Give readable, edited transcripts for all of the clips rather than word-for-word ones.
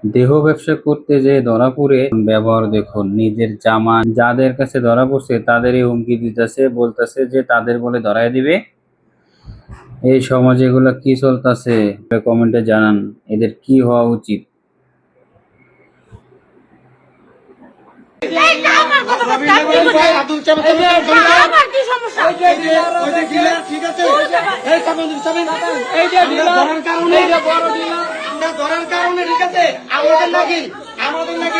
দেহ ব্যবসা করতে যে ধরা পড়ে ব্যবহার দেখুন, নিজের জামা যাদের কাছে ধরা পড়ছে তাদেরই হুমকি দিতেছে, বলতেছে যে তাদের বলে ধরায় দিবে। এই সমাজে এগুলা কি চলতেছে? কমেন্টে জানান এদের কি হওয়া উচিত। ধরার কারণে ঠিক আছে আমাদের নাকি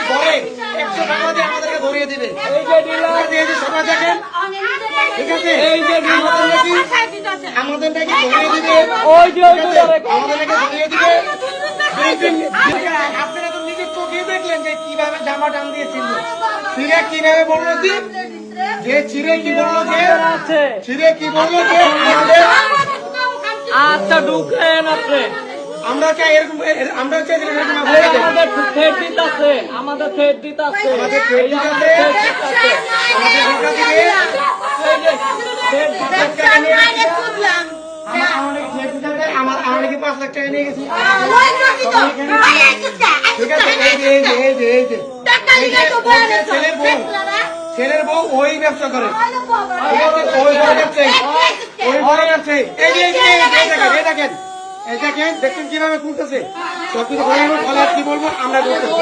ঘরে 100 টাকা দিয়ে আমাদেরকে ধরিয়ে দিবে। এই যে সবাই দেখেন, ঠিক আছে আমাদের নাকি ধরিয়ে দিবে, আমাদের নাকি ধরিয়ে দিবে। আপনারা তো নিজের চোখে দেখলেন যে কিভাবে জামা টান দিয়েছিল, ছিঁড়ে কিভাবে বললো যে ছিঁড়ে কি বললো ছিঁড়ে কি বললো যে আমাদের আচ্ছা ঢুকেন আপনি। আমরা চাই এরকম, আমরা চাই আমাদের ফেট দিতেছে, আমাদের ফেট দিতেছে, আমাদের ফেট দিতেছে, আমাদের ঢাকা থেকে আমার কি 5 লাখ টাকা নিয়ে গেছি। ঠিক আছে, ছেলের বউ ওই ব্যবসা করে, ওই বড় ব্যবসায়ী, ওই বড় ব্যবসায়ী। এই দেখেন দেখছেন কিভাবে খুলতেছে সবকিছু। কি বলবো আমরা করতেছি,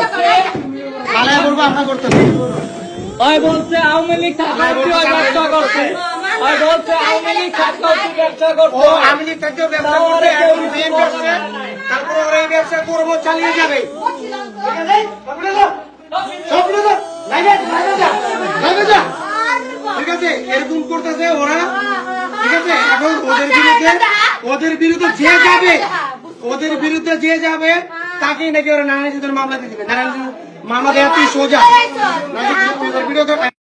পালায় বলবো আমরা করতেছি। ওই বলছে আওয়ামী লীগ থাকতে ব্যবসা করছে, ওই বলছে আওয়ামী লীগ থাকতে ব্যবসা করছে, আওয়ামী লীগ থাকতেও ব্যবসা করছে, এখন বিএন ব্যবসা, তারপরে ওরা এই ব্যবসা করবো, চালিয়ে যাবে। ঠিক আছে, এরকম করতেছে ওরা। ঠিক আছে, এখন ওদের বিরুদ্ধে যে যাবে তাকেই নাকি ওরা নারায়ণ মামলা দিয়ে দিবে। নারায়ণ মামলা দেওয়া তুই সোজা নাকি